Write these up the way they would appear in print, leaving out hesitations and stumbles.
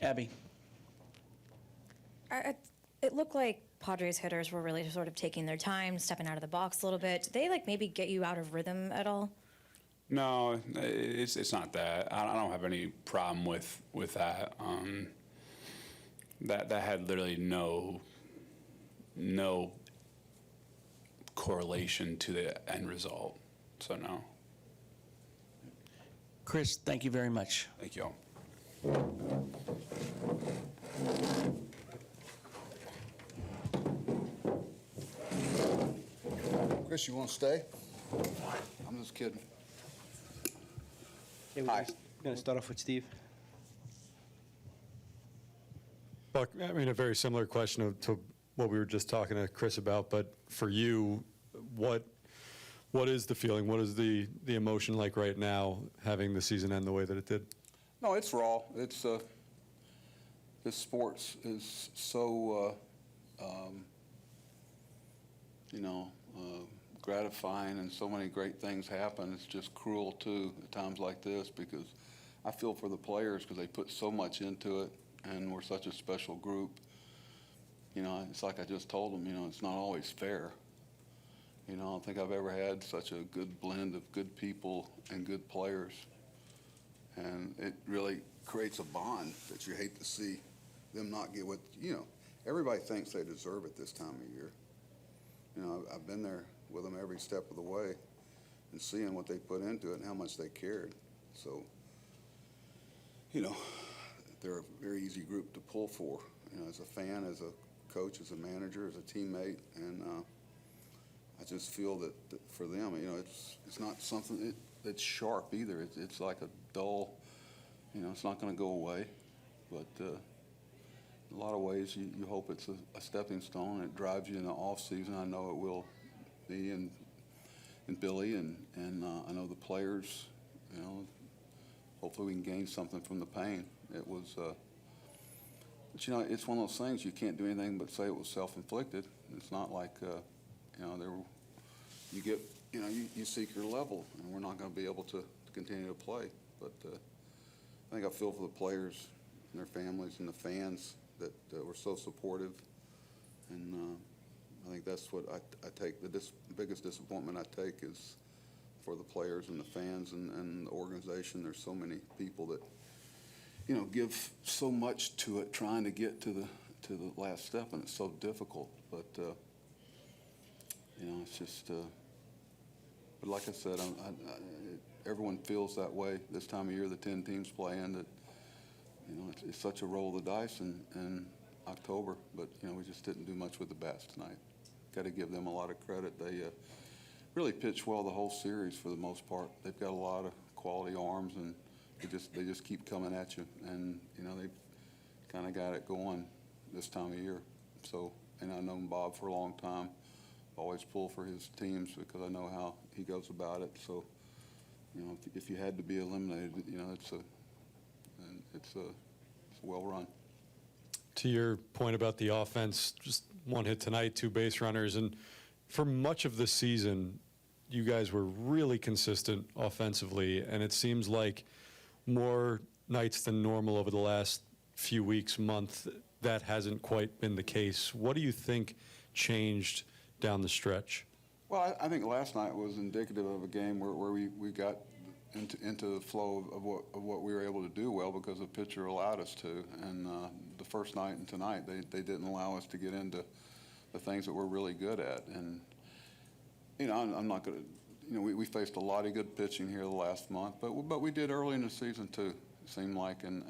Abby. It looked like Padres hitters were really sort of taking their time, stepping out of the box a little bit. Did they maybe get you out of rhythm at all? No, it's not that. I don't have any problem with that. That had literally no correlation to the end result. So no. Chris, thank you very much. Thank you all. Chris, you want to stay? I'm just kidding. Okay, we're Hi. going to start off with Steve. Buck, I mean, a very similar question to what we were just talking to Chris about, but for you, what is the feeling? What is the emotion like right now, having the season end the way that it did? No, it's raw. It's this sports is so gratifying, and so many great things happen. It's just cruel too at times like this, because I feel for the players because they put so much into it, and we're such a special group. It's like I just told them, it's not always fair. I don't think I've ever had such a good blend of good people and good players. And it really creates a bond that you hate to see them not get what, everybody thinks they deserve it this time of year. I've been there with them every step of the way and seeing what they put into it and how much they cared. So, they're a very easy group to pull for, as a fan, as a coach, as a manager, as a teammate, and I just feel that for them, it's not something that's sharp either. It's like a dull, it's not going to go away, but in a lot of ways you hope it's a stepping stone. It drives you in the off season. I know it will be in Billy, and I know the players, hopefully we can gain something from the pain. It was, but it's one of those things you can't do anything but say it was self-inflicted. It's not like, you get, you seek your level, and we're not going to be able to continue to play. But I think I feel for the players and their families and the fans that were so supportive, and I think that's what I take. The biggest disappointment I take is for the players and the fans and the organization. There's so many people that give so much to it, trying to get to the last step, and it's so difficult. But it's just. But like I said, everyone feels that way this time of year. The 10 teams playing, that it's such a roll of the dice in October. But we just didn't do much with the bats tonight. Got to give them a lot of credit. They really pitched well the whole series for the most part. They've got a lot of quality arms, and they just keep coming at you. And they've kind of got it going this time of year. So, and I've known Bob for a long time. Always pull for his teams because I know how he goes about it. So, if you had to be eliminated, it's well run. To your point about the offense, just one hit tonight, 2 base runners, and for much of the season, you guys were really consistent offensively, and it seems like more nights than normal over the last few weeks, month, that hasn't quite been the case. What do you think changed down the stretch? Well, I think last night was indicative of a game where we got into the flow of what we were able to do well because the pitcher allowed us to. And the first night and tonight, they didn't allow us to get into the things that we're really good at. And I'm not going to. We faced a lot of good pitching here the last month, but we did early in the season too. It seemed like, and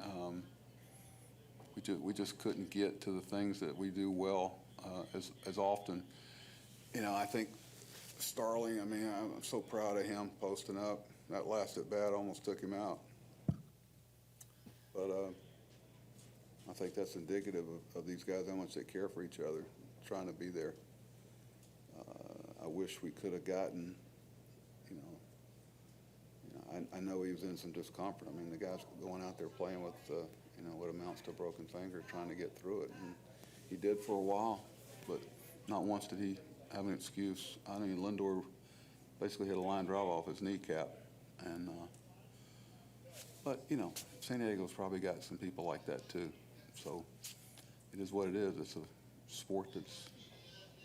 we just couldn't get to the things that we do well as often. I think Starling, I'm so proud of him posting up. That last at bat almost took him out. But I think that's indicative of these guys, how much they care for each other, trying to be there. I wish we could have gotten, I know he was in some discomfort. The guy's going out there playing with, what amounts to a broken finger, trying to get through it. And he did for a while, but not once did he have an excuse. Lindor basically hit a line drive off his kneecap. And, but, San Diego's probably got some people like that too. So it is what it is. It's a sport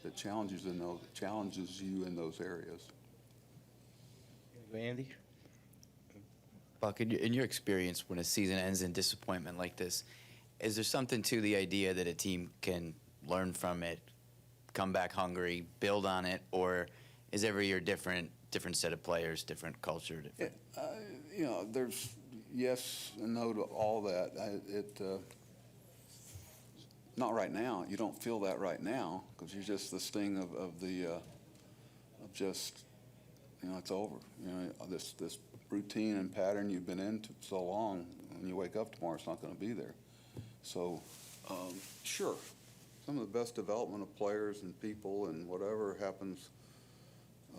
that challenges you in those areas. Andy? Buck, in your experience, when a season ends in disappointment like this, is there something to the idea that a team can learn from it, come back hungry, build on it, or is every year different set of players, different culture? Different... You know, there's yes and no to all that. Not right now. You don't feel that right now because you're just the sting of just, you know, it's over. You know, this routine and pattern you've been in so long, when you wake up tomorrow, it's not going to be there. So, sure, some of the best development of players and people and whatever happens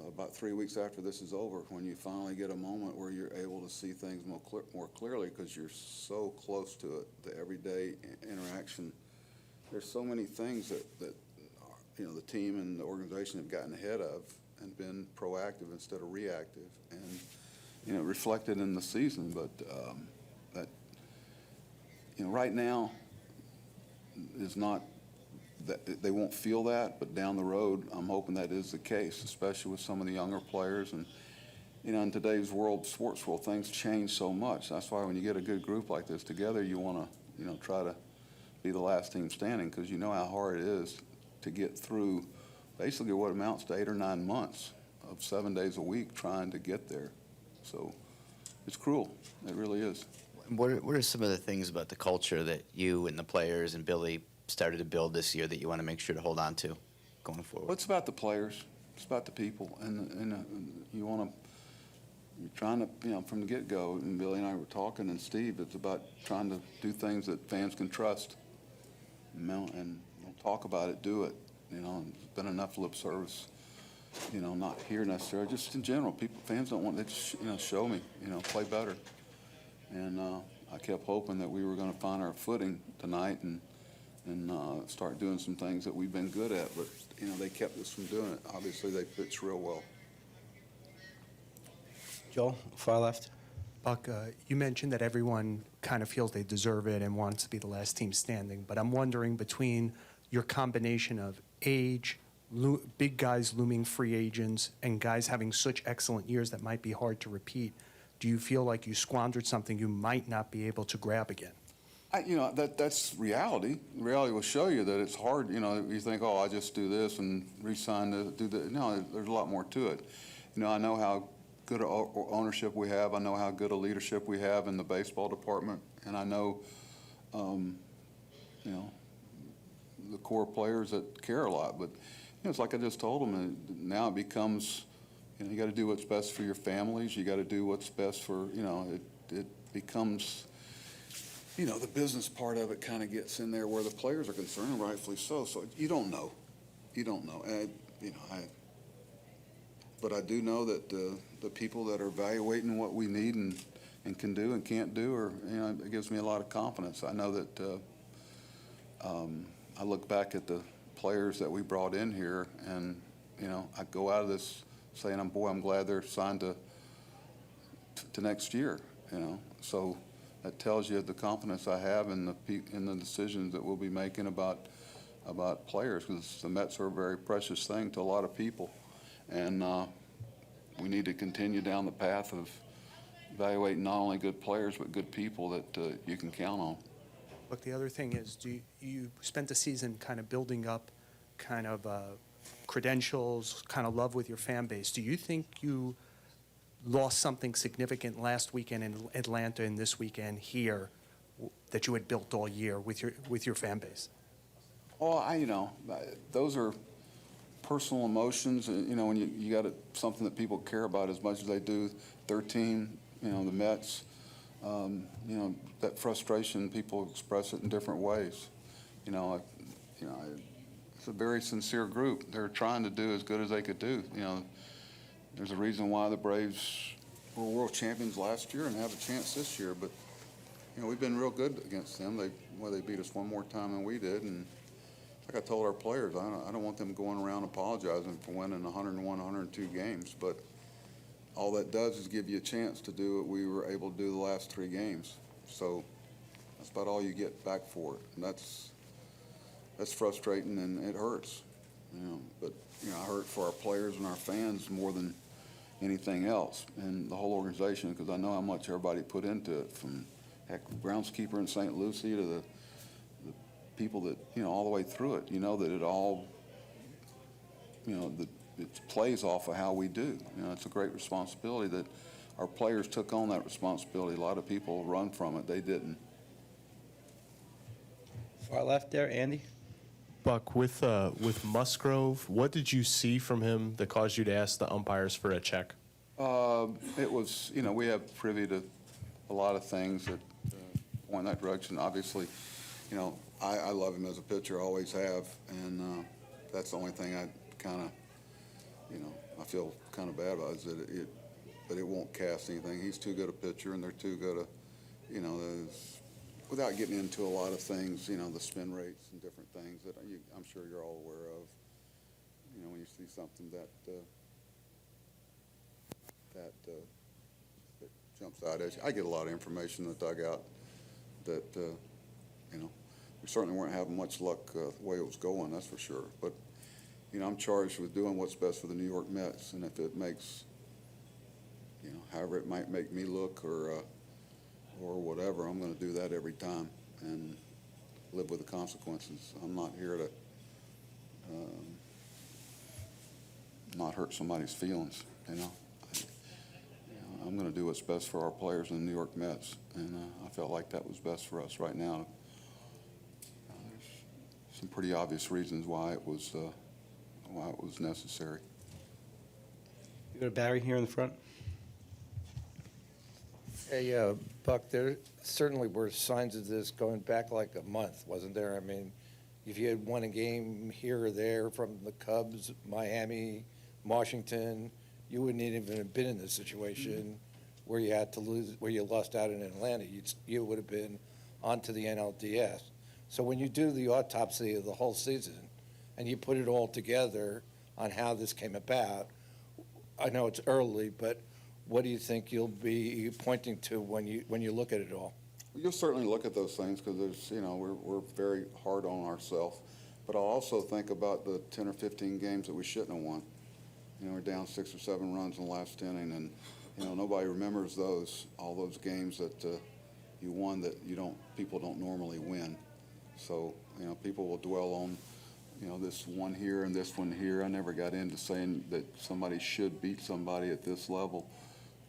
about 3 weeks after this is over, when you finally get a moment where you're able to see things more clearly because you're so close to it, the everyday interaction. There's so many things that you know, the team and the organization have gotten ahead of and been proactive instead of reactive, and you know, reflected in the season. But that, you know, right now is not that they won't feel that, but down the road, I'm hoping that is the case, especially with some of the younger players. And you know, in today's sports world, things change so much. That's why when you get a good group like this together, you want to, you know, try to be the last team standing, because you know how hard it is to get through basically what amounts to 8 or 9 months of 7 days a week trying to get there. So it's cruel. It really is. What are some of the things about the culture that you and the players and Billy started to build this year that you want to make sure to hold on to going forward? Well, it's about the players. It's about the people. And you want to, you're trying to, you know, from the get-go, and Billy and I were talking, and Steve, it's about trying to do things that fans can trust. You know, and don't talk about it, do it. You know, there's been enough lip service, you know, not here necessarily, just in general. Fans don't want to, you know, show me, you know, play better. And I kept hoping that we were going to find our footing tonight and start doing some things that we've been good at. But, you know, they kept us from doing it. Obviously, they pitched real well. Joel, far left. Buck, you mentioned that everyone kind of feels they deserve it and wants to be the last team standing, but I'm wondering, between your combination of age, big guys looming free agents, and guys having such excellent years that might be hard to repeat, do you feel like you squandered something you might not be able to grab again? You know, that's reality. Reality will show you that it's hard. You know, you think, oh, I just do this and re-sign this, do that. No, there's a lot more to it. You know, I know how good ownership we have. I know how good a leadership we have in the baseball department, and I know, you know, the core players that care a lot. But you know, it's like I just told them. And now it becomes, you know, you got to do what's best for your families. You got to do what's best for, you know, it becomes, you know, the business part of it kind of gets in there where the players are concerned, rightfully so. So you don't know. You don't know. And but I do know that the people that are evaluating what we need and can do and can't do, or, you know, it gives me a lot of confidence. I know that I look back at the players that we brought in here, and, you know, I go out of this saying, I'm glad they're signed to next year, you know. So that tells you the confidence I have in the decisions that we'll be making about players, because the Mets are a very precious thing to a lot of people. And we need to continue down the path of evaluating not only good players, but good people that you can count on. Look, the other thing is, you spent the season kind of building up kind of credentials, kind of love with your fan base. Do you think you lost something significant last weekend in Atlanta and this weekend here that you had built all year with your fan base? Oh, you know, those are personal emotions. You know, when you got something that people care about as much as they do their team, you know, the Mets, you know, that frustration, people express it in different ways. You know, it's a very sincere group. They're trying to do as good as they could do. You know, there's a reason why the Braves were world champions last year and have a chance this year. But, you know, we've been real good against them. They beat us one more time than we did. And like I told our players, I don't want them going around apologizing for winning 101, 102 games. But all that does is give you a chance to do what we were able to do the last 3 games. So That's about all you get back for it. And that's frustrating and it hurts, you know. But, you know, I hurt for our players and our fans more than anything else, and the whole organization, because I know how much everybody put into it, from heck, groundskeeper in St. Lucie to the people that, you know, all the way through it, you know, that it all, you know, it plays off of how we do. You know, it's a great responsibility that our players took on that responsibility. A lot of people run from it. They didn't. Far left there, Andy. Buck, with Musgrove, what did you see from him that caused you to ask the umpires for a check? It was, you know, we have privy to a lot of things that point in that direction. Obviously, you know, I love him as a pitcher, always have, and that's the only thing I kind of, you know, I feel kind of bad about is that but it won't cast anything. He's too good a pitcher, and they're too good a, you know, without getting into a lot of things, you know, the spin rates and different things that I'm sure you're all aware of. You know, when you see something that jumps out at you. I get a lot of information in the dugout that, you know, we certainly weren't having much luck the way it was going, that's for sure. But, you know, I'm charged with doing what's best for the New York Mets, and if it makes, you know, however it might make me look or whatever, I'm going to do that every time and live with the consequences. I'm not here to not hurt somebody's feelings, you know. I'm going to do what's best for our players in the New York Mets, and I felt like that was best for us right now. There's some pretty obvious reasons why it was necessary. You go to Barry here in the front. Hey, Buck, there certainly were signs of this going back like a month, wasn't there? I mean, if you had won a game here or there from the Cubs, Miami, Washington, you wouldn't even have been in this situation where you had to lose, where you lost out in Atlanta. You would have been onto the NLDS. So when you do the autopsy of the whole season and you put it all together on how this came about, I know it's early, but what do you think you'll be pointing to when you look at it all? You'll certainly look at those things because there's, you know, we're very hard on ourselves. But I'll also think about the 10 or 15 games that we shouldn't have won. You know, we're down 6 or 7 runs in the last inning, and, you know, nobody remembers all those games that you won that people don't normally win. So, you know, people will dwell on, you know, this one here and this one here. I never got into saying that somebody should beat somebody at this level.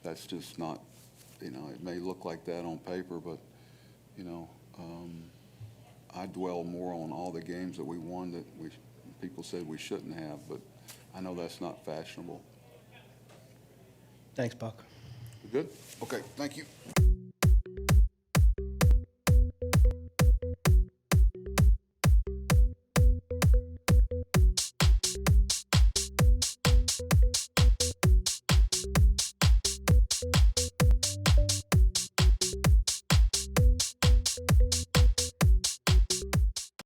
That's just not, you know, it may look like that on paper, but, you know, I dwell more on all the games that we won that people said we shouldn't have, but I know that's not fashionable. Thanks, Buck. Good? Okay, thank you.